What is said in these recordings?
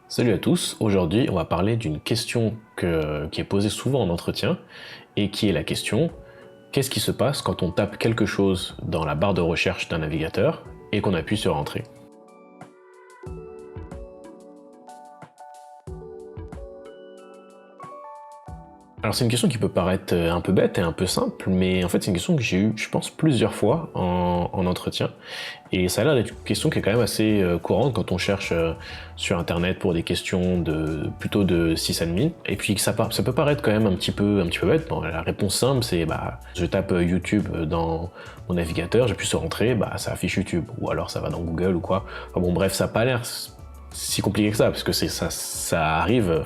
Salut à tous, aujourd'hui on va parler d'une question qui est posée souvent en entretien et qui est la question: qu'est-ce qui se passe quand on tape quelque chose dans la barre de recherche d'un navigateur et qu'on appuie sur Entrée? Alors c'est une question qui peut paraître un peu bête et un peu simple, mais en fait c'est une question que j'ai eue, je pense, plusieurs fois en entretien, et ça a l'air d'être une question qui est quand même assez courante quand on cherche sur internet pour des questions plutôt de sysadmin, et puis ça peut paraître quand même un petit peu bête. Bon, la réponse simple c'est je tape YouTube dans mon navigateur, j'appuie sur Entrée, ça affiche YouTube, ou alors ça va dans Google ou quoi. Enfin bon bref, ça n'a pas l'air si compliqué que ça, parce que ça arrive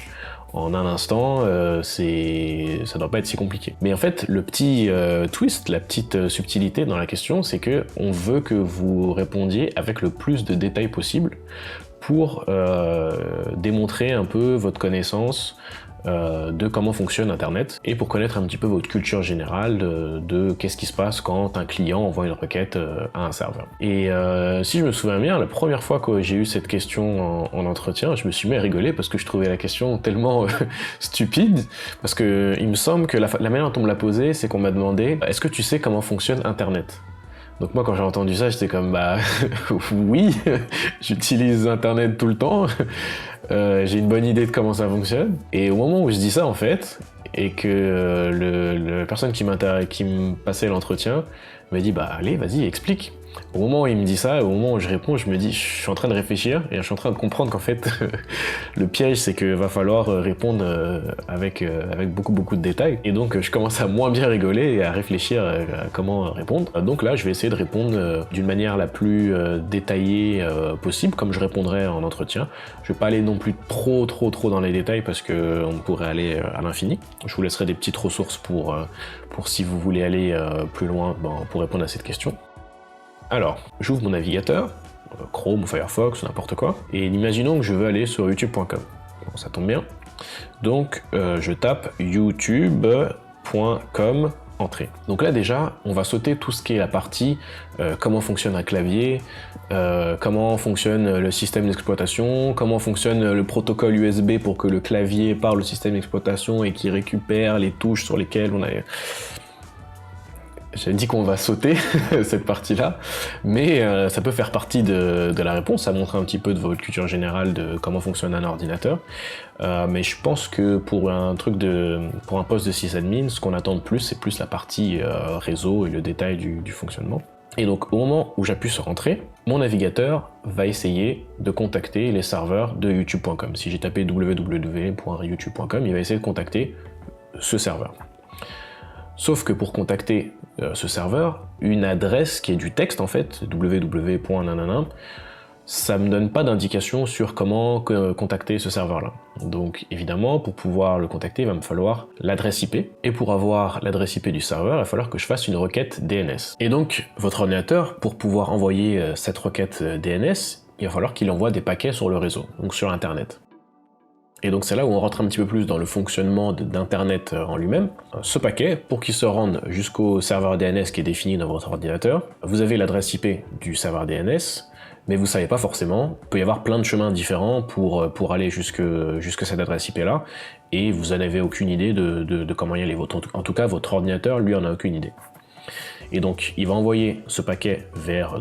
en un instant, ça doit pas être si compliqué. Mais en fait, le petit twist, la petite subtilité dans la question, c'est que on veut que vous répondiez avec le plus de détails possible pour démontrer un peu votre connaissance de comment fonctionne Internet, et pour connaître un petit peu votre culture générale de qu'est-ce qui se passe quand un client envoie une requête à un serveur. Et si je me souviens bien, la première fois que j'ai eu cette question en entretien, je me suis mis à rigoler parce que je trouvais la question tellement stupide, parce que il me semble que la manière dont on me l'a posée, c'est qu'on m'a demandé: est-ce que tu sais comment fonctionne Internet? Donc moi, quand j'ai entendu ça, j'étais comme oui, j'utilise Internet tout le temps, j'ai une bonne idée de comment ça fonctionne. Et au moment où je dis ça, en fait, et que la personne qui me passait l'entretien me dit: allez, vas-y, explique. Au moment où il me dit ça, au moment où je réponds, je me dis, je suis en train de réfléchir et je suis en train de comprendre qu'en fait, le piège, c'est que va falloir répondre avec beaucoup de détails. Et donc, je commence à moins bien rigoler et à réfléchir à comment répondre. Donc là, je vais essayer de répondre d'une manière la plus détaillée possible, comme je répondrais en entretien. Je vais pas aller non plus trop dans les détails parce que on pourrait aller à l'infini. Je vous laisserai des petites ressources pour si vous voulez aller plus loin pour répondre à cette question. Alors, j'ouvre mon navigateur, Chrome ou Firefox, n'importe quoi, et imaginons que je veux aller sur youtube.com. Bon, ça tombe bien. Donc, je tape youtube.com, entrée. Donc là déjà, on va sauter tout ce qui est la partie comment fonctionne un clavier, comment fonctionne le système d'exploitation, comment fonctionne le protocole USB pour que le clavier parle au système d'exploitation et qu'il récupère les touches sur lesquelles on a... J'ai dit qu'on va sauter cette partie-là, mais ça peut faire partie de la réponse, ça montre un petit peu de votre culture générale de comment fonctionne un ordinateur. Mais je pense que pour un poste de sysadmin, ce qu'on attend de plus, c'est plus la partie réseau et le détail du fonctionnement. Et donc au moment où j'appuie sur Entrée, mon navigateur va essayer de contacter les serveurs de youtube.com. Si j'ai tapé www.youtube.com, il va essayer de contacter ce serveur. Sauf que pour contacter ce serveur, une adresse qui est du texte en fait, www.nanana, ça me donne pas d'indication sur comment contacter ce serveur-là. Donc évidemment, pour pouvoir le contacter, il va me falloir l'adresse IP, et pour avoir l'adresse IP du serveur, il va falloir que je fasse une requête DNS. Et donc, votre ordinateur, pour pouvoir envoyer cette requête DNS, il va falloir qu'il envoie des paquets sur le réseau, donc sur Internet. Et donc c'est là où on rentre un petit peu plus dans le fonctionnement d'Internet en lui-même. Ce paquet, pour qu'il se rende jusqu'au serveur DNS qui est défini dans votre ordinateur, vous avez l'adresse IP du serveur DNS, mais vous savez pas forcément, il peut y avoir plein de chemins différents pour aller jusque cette adresse IP-là, et vous n'avez aucune idée de comment y aller. En tout cas, votre ordinateur, lui, en a aucune idée. Et donc, il va envoyer ce paquet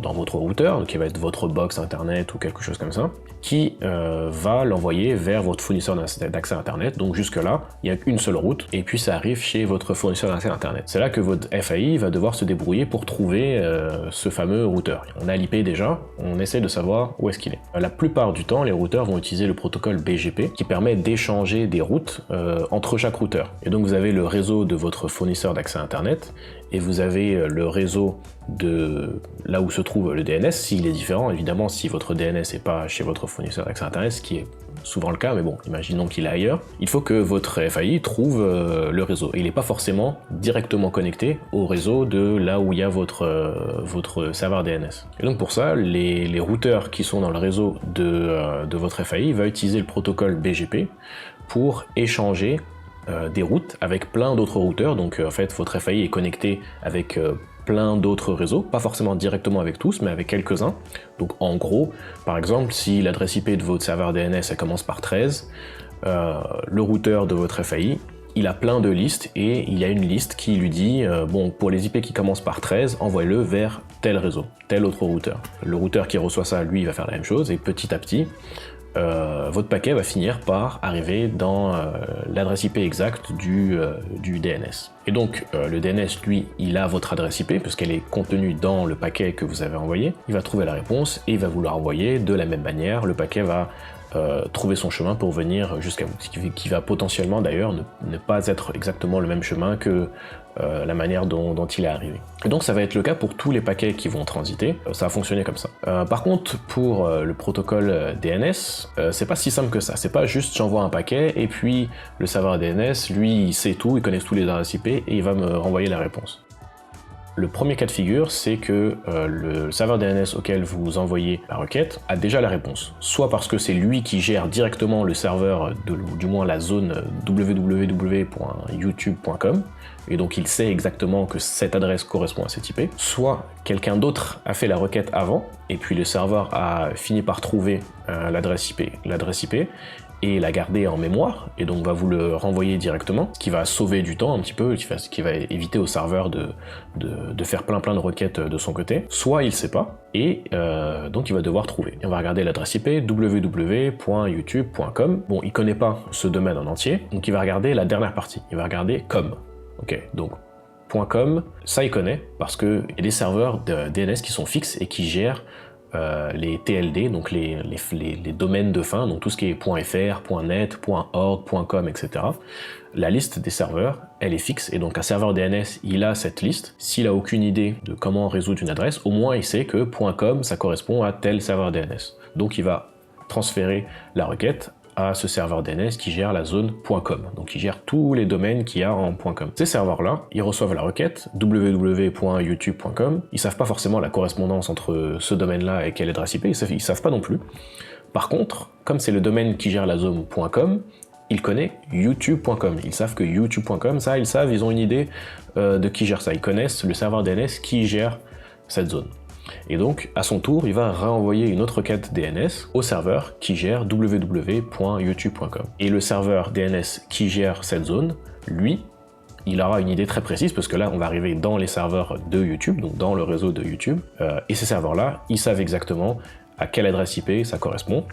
dans votre routeur, qui va être votre box internet ou quelque chose comme ça, qui va l'envoyer vers votre fournisseur d'accès internet. Donc jusque-là, il n'y a qu'une seule route, et puis ça arrive chez votre fournisseur d'accès internet. C'est là que votre FAI va devoir se débrouiller pour trouver ce fameux routeur. On a l'IP déjà, on essaie de savoir où est-ce qu'il est. La plupart du temps, les routeurs vont utiliser le protocole BGP, qui permet d'échanger des routes entre chaque routeur. Et donc vous avez le réseau de votre fournisseur d'accès internet, et vous avez le réseau de là où se trouve le DNS, s'il est différent, évidemment, si votre DNS n'est pas chez votre fournisseur d'accès internet, ce qui est souvent le cas, mais bon, imaginons qu'il est ailleurs, il faut que votre FAI trouve le réseau. Et il n'est pas forcément directement connecté au réseau de là où il y a votre serveur DNS. Et donc pour ça, les routeurs qui sont dans le réseau de votre FAI vont utiliser le protocole BGP pour échanger des routes avec plein d'autres routeurs. Donc en fait, votre FAI est connecté avec plein d'autres réseaux, pas forcément directement avec tous, mais avec quelques-uns. Donc en gros, par exemple, si l'adresse IP de votre serveur DNS elle commence par 13, le routeur de votre FAI, il a plein de listes et il y a une liste qui lui dit bon, pour les IP qui commencent par 13, envoyez-le vers tel réseau, tel autre routeur. Le routeur qui reçoit ça, lui, il va faire la même chose et petit à petit, votre paquet va finir par arriver dans l'adresse IP exacte du DNS. Et donc le DNS, lui, il a votre adresse IP puisqu'elle est contenue dans le paquet que vous avez envoyé. Il va trouver la réponse et il va vous la renvoyer de la même manière. Le paquet va trouver son chemin pour venir jusqu'à vous, ce qui va potentiellement d'ailleurs ne pas être exactement le même chemin que la manière dont il est arrivé. Et donc ça va être le cas pour tous les paquets qui vont transiter, ça va fonctionner comme ça. Par contre, pour le protocole DNS, c'est pas si simple que ça, c'est pas juste j'envoie un paquet et puis le serveur DNS, lui, il sait tout, il connaît tous les adresses IP et il va me renvoyer la réponse. Le premier cas de figure, c'est que le serveur DNS auquel vous envoyez la requête a déjà la réponse. Soit parce que c'est lui qui gère directement le serveur, du moins la zone www.youtube.com, et donc il sait exactement que cette adresse correspond à cette IP. Soit quelqu'un d'autre a fait la requête avant, et puis le serveur a fini par trouver l'adresse IP, et la garder en mémoire, et donc va vous le renvoyer directement, ce qui va sauver du temps un petit peu, ce qui va éviter au serveur de faire plein de requêtes de son côté. Soit il sait pas, et donc il va devoir trouver. Et on va regarder l'adresse IP www.youtube.com. Bon, il connaît pas ce domaine en entier, donc il va regarder la dernière partie, il va regarder com. Ok, donc .com, ça il connaît, parce qu'il y a des serveurs de DNS qui sont fixes et qui gèrent les TLD, donc les domaines de fin, donc tout ce qui est .fr, .net, .org, .com, etc. La liste des serveurs, elle est fixe, et donc un serveur DNS, il a cette liste. S'il a aucune idée de comment résoudre une adresse, au moins il sait que .com, ça correspond à tel serveur DNS. Donc il va transférer la requête à ce serveur DNS qui gère la zone .com, donc il gère tous les domaines qu'il y a en .com. Ces serveurs-là, ils reçoivent la requête www.youtube.com, ils savent pas forcément la correspondance entre ce domaine-là et quelle adresse IP, ils savent pas non plus. Par contre, comme c'est le domaine qui gère la zone .com, ils connaissent youtube.com, ils savent que youtube.com, ça, ils ont une idée de qui gère ça, ils connaissent le serveur DNS qui gère cette zone. Et donc, à son tour, il va renvoyer une autre requête DNS au serveur qui gère www.youtube.com. Et le serveur DNS qui gère cette zone, lui, il aura une idée très précise, parce que là, on va arriver dans les serveurs de YouTube, donc dans le réseau de YouTube, et ces serveurs-là, ils savent exactement à quelle adresse IP ça correspond,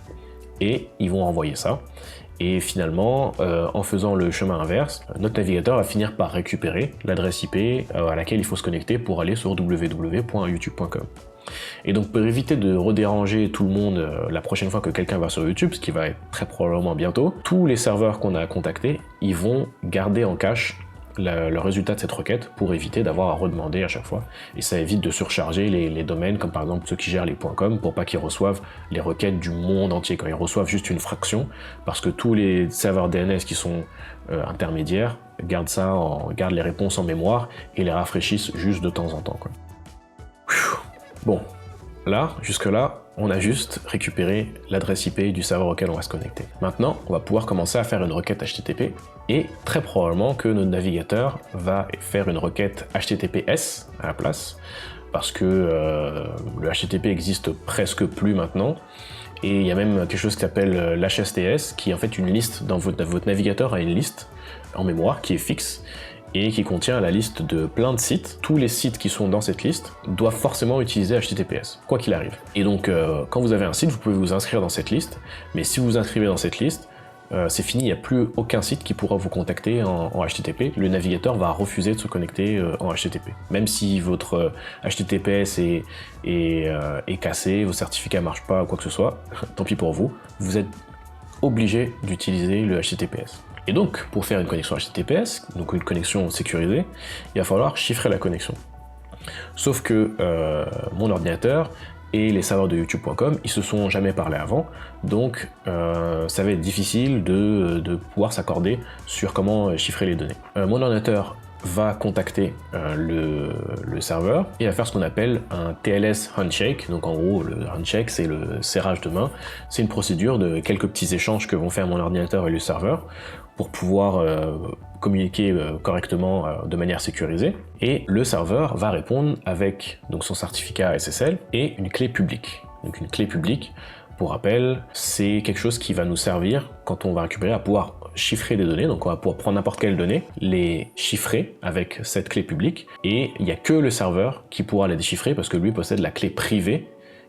et ils vont envoyer ça. Et finalement, en faisant le chemin inverse, notre navigateur va finir par récupérer l'adresse IP à laquelle il faut se connecter pour aller sur www.youtube.com. Et donc pour éviter de redéranger tout le monde la prochaine fois que quelqu'un va sur YouTube, ce qui va être très probablement bientôt, tous les serveurs qu'on a contactés, ils vont garder en cache le résultat de cette requête pour éviter d'avoir à redemander à chaque fois. Et ça évite de surcharger les domaines, comme par exemple ceux qui gèrent les .com, pour pas qu'ils reçoivent les requêtes du monde entier, quand ils reçoivent juste une fraction, parce que tous les serveurs DNS qui sont intermédiaires gardent les réponses en mémoire et les rafraîchissent juste de temps en temps, quoi. Bon, là, jusque-là, on a juste récupéré l'adresse IP du serveur auquel on va se connecter. Maintenant, on va pouvoir commencer à faire une requête HTTP, et très probablement que notre navigateur va faire une requête HTTPS à la place, parce que le HTTP existe presque plus maintenant, et il y a même quelque chose qui s'appelle l'HSTS, qui est en fait une liste, votre navigateur a une liste en mémoire qui est fixe, et qui contient la liste de plein de sites. Tous les sites qui sont dans cette liste doivent forcément utiliser HTTPS, quoi qu'il arrive. Et donc, quand vous avez un site, vous pouvez vous inscrire dans cette liste, mais si vous vous inscrivez dans cette liste, c'est fini, il n'y a plus aucun site qui pourra vous contacter en HTTP. Le navigateur va refuser de se connecter en HTTP. Même si votre HTTPS est cassé, vos certificats ne marchent pas, quoi que ce soit, tant pis pour vous, vous êtes obligé d'utiliser le HTTPS. Et donc, pour faire une connexion HTTPS, donc une connexion sécurisée, il va falloir chiffrer la connexion. Sauf que mon ordinateur et les serveurs de youtube.com, ils se sont jamais parlé avant, donc ça va être difficile de pouvoir s'accorder sur comment chiffrer les données. Mon ordinateur va contacter le serveur et va faire ce qu'on appelle un TLS handshake. Donc en gros, le handshake, c'est le serrage de main. C'est une procédure de quelques petits échanges que vont faire mon ordinateur et le serveur pour pouvoir communiquer correctement de manière sécurisée. Et le serveur va répondre avec donc, son certificat SSL et une clé publique. Donc une clé publique, pour rappel, c'est quelque chose qui va nous servir quand on va récupérer à pouvoir chiffrer des données. Donc on va pouvoir prendre n'importe quelle donnée, les chiffrer avec cette clé publique, et il n'y a que le serveur qui pourra les déchiffrer parce que lui possède la clé privée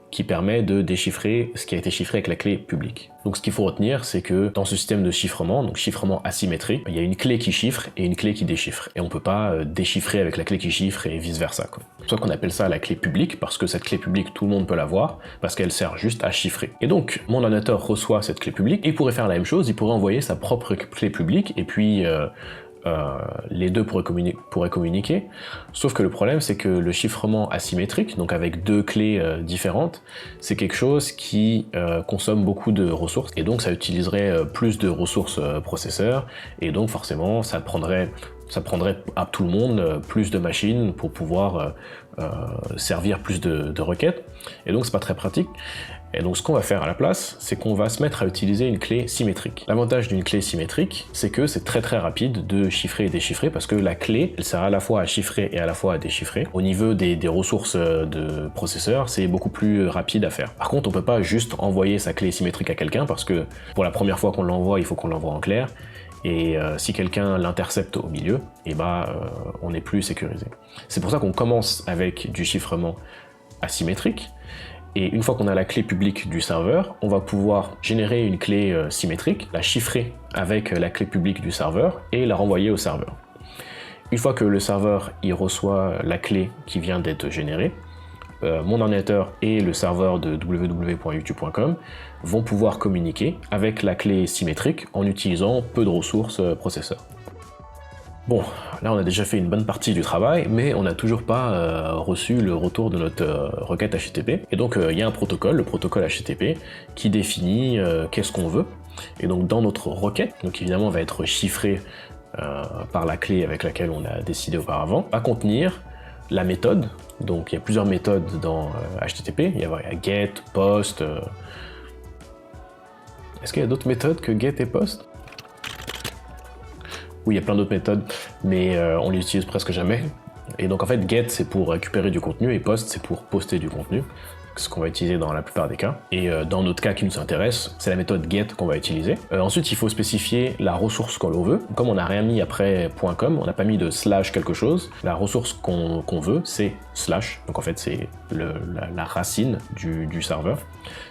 qui permet de déchiffrer ce qui a été chiffré avec la clé publique. Donc ce qu'il faut retenir, c'est que dans ce système de chiffrement, donc chiffrement asymétrique, il y a une clé qui chiffre et une clé qui déchiffre. Et on ne peut pas déchiffrer avec la clé qui chiffre et vice versa. C'est pour ça qu'on appelle ça la clé publique, parce que cette clé publique, tout le monde peut l'avoir, parce qu'elle sert juste à chiffrer. Et donc, mon ordinateur reçoit cette clé publique, et il pourrait faire la même chose, il pourrait envoyer sa propre clé publique, et puis les deux pourraient communiquer, sauf que le problème c'est que le chiffrement asymétrique, donc avec deux clés différentes, c'est quelque chose qui consomme beaucoup de ressources, et donc ça utiliserait plus de ressources processeurs, et donc forcément ça prendrait à tout le monde plus de machines pour pouvoir servir plus de requêtes, et donc c'est pas très pratique. Et donc ce qu'on va faire à la place, c'est qu'on va se mettre à utiliser une clé symétrique. L'avantage d'une clé symétrique, c'est que c'est très rapide de chiffrer et déchiffrer, parce que la clé, elle sert à la fois à chiffrer et à la fois à déchiffrer. Au niveau des ressources de processeur, c'est beaucoup plus rapide à faire. Par contre, on peut pas juste envoyer sa clé symétrique à quelqu'un, parce que pour la première fois qu'on l'envoie, il faut qu'on l'envoie en clair. Et si quelqu'un l'intercepte au milieu, et on n'est plus sécurisé. C'est pour ça qu'on commence avec du chiffrement asymétrique. Et une fois qu'on a la clé publique du serveur, on va pouvoir générer une clé symétrique, la chiffrer avec la clé publique du serveur et la renvoyer au serveur. Une fois que le serveur il reçoit la clé qui vient d'être générée, mon ordinateur et le serveur de www.youtube.com vont pouvoir communiquer avec la clé symétrique en utilisant peu de ressources processeurs. Bon, là on a déjà fait une bonne partie du travail, mais on n'a toujours pas reçu le retour de notre requête HTTP. Et donc il y a un protocole, le protocole HTTP, qui définit qu'est-ce qu'on veut. Et donc dans notre requête, donc évidemment va être chiffrée par la clé avec laquelle on a décidé auparavant, va contenir la méthode. Donc il y a plusieurs méthodes dans HTTP, il y a get, post. Est-ce qu'il y a d'autres méthodes que get et post? Oui, il y a plein d'autres méthodes, mais on les utilise presque jamais. Et donc en fait, get c'est pour récupérer du contenu et post c'est pour poster du contenu, ce qu'on va utiliser dans la plupart des cas. Et dans notre cas qui nous intéresse, c'est la méthode get qu'on va utiliser. Ensuite, il faut spécifier la ressource que l'on veut. Comme on n'a rien mis après .com, on n'a pas mis de slash quelque chose. La ressource qu'on veut, c'est slash. Donc en fait, c'est la racine du serveur.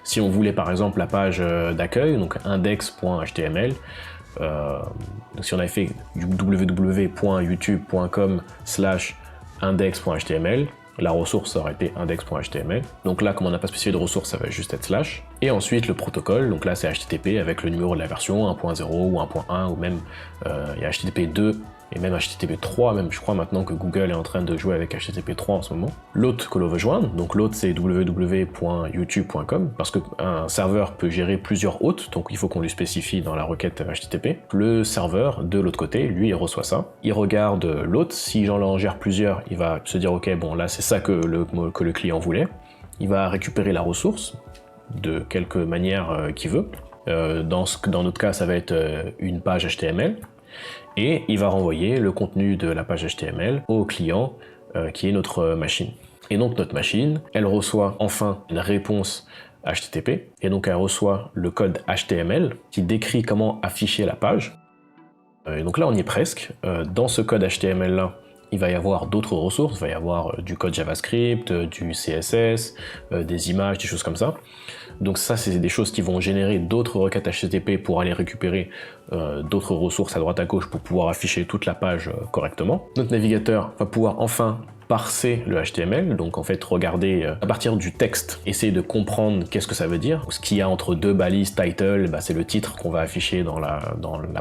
Si on voulait par exemple la page d'accueil, donc index.html, si on avait fait du www.youtube.com/index.html, la ressource aurait été index.html. Donc là, comme on n'a pas spécifié de ressource, ça va juste être slash. Et ensuite le protocole, donc là c'est HTTP avec le numéro de la version 1.0 ou 1.1 ou même il y a HTTP 2 et même HTTP 3, même je crois maintenant que Google est en train de jouer avec HTTP 3 en ce moment. L'hôte que l'on veut joindre, donc l'hôte c'est www.youtube.com, parce qu'un serveur peut gérer plusieurs hôtes, donc il faut qu'on lui spécifie dans la requête HTTP. Le serveur de l'autre côté, lui il reçoit ça, il regarde l'hôte, si j'en gère plusieurs, il va se dire ok bon là c'est ça que le client voulait, il va récupérer la ressource de quelque manière qu'il veut. Dans notre cas ça va être une page HTML, et il va renvoyer le contenu de la page HTML au client qui est notre machine. Et donc notre machine, elle reçoit enfin une réponse HTTP, et donc elle reçoit le code HTML qui décrit comment afficher la page. Et donc là on y est presque. Dans ce code HTML là, il va y avoir d'autres ressources, il va y avoir du code JavaScript, du CSS, des images, des choses comme ça. Donc ça, c'est des choses qui vont générer d'autres requêtes HTTP pour aller récupérer d'autres ressources à droite à gauche pour pouvoir afficher toute la page correctement. Notre navigateur va pouvoir enfin parser le HTML, donc en fait regarder à partir du texte, essayer de comprendre qu'est-ce que ça veut dire. Ce qu'il y a entre deux balises title, c'est le titre qu'on va afficher dans la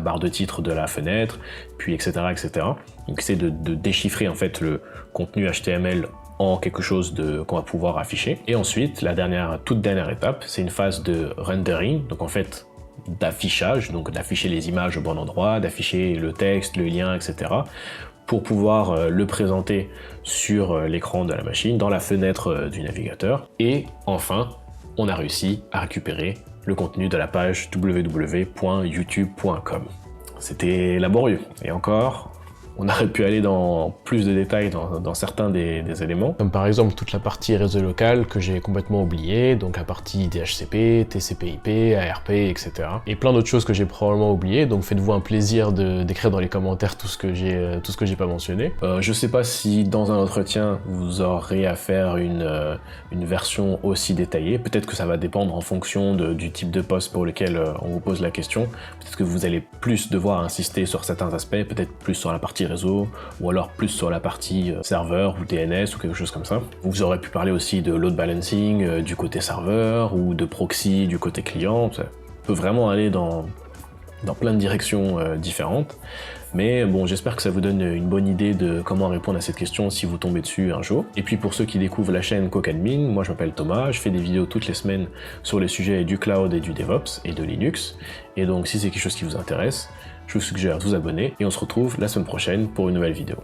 barre de titre de la fenêtre, puis etc. etc. Donc c'est de déchiffrer en fait le contenu HTML en quelque chose qu'on va pouvoir afficher. Et ensuite, la toute dernière étape, c'est une phase de rendering, donc en fait d'affichage, donc d'afficher les images au bon endroit, d'afficher le texte, le lien, etc. pour pouvoir le présenter sur l'écran de la machine, dans la fenêtre du navigateur. Et enfin, on a réussi à récupérer le contenu de la page www.youtube.com. c'était laborieux. Et encore, on aurait pu aller dans plus de détails dans certains des éléments. Comme par exemple toute la partie réseau local que j'ai complètement oublié, donc la partie DHCP, TCP/IP, ARP, etc. Et plein d'autres choses que j'ai probablement oubliées, donc faites-vous un plaisir d'écrire dans les commentaires tout ce que j'ai pas mentionné. Je sais pas si dans un entretien vous aurez à faire une version aussi détaillée, peut-être que ça va dépendre en fonction du type de poste pour lequel on vous pose la question, peut-être que vous allez plus devoir insister sur certains aspects, peut-être plus sur la partie réseau, ou alors plus sur la partie serveur ou DNS ou quelque chose comme ça. Vous aurez pu parler aussi de load balancing du côté serveur, ou de proxy du côté client. Ça peut vraiment aller dans plein de directions différentes. Mais bon, j'espère que ça vous donne une bonne idée de comment répondre à cette question si vous tombez dessus un jour. Et puis pour ceux qui découvrent la chaîne Cocadmin, moi je m'appelle Thomas, je fais des vidéos toutes les semaines sur les sujets du cloud et du DevOps et de Linux. Et donc si c'est quelque chose qui vous intéresse, je vous suggère de vous abonner et on se retrouve la semaine prochaine pour une nouvelle vidéo.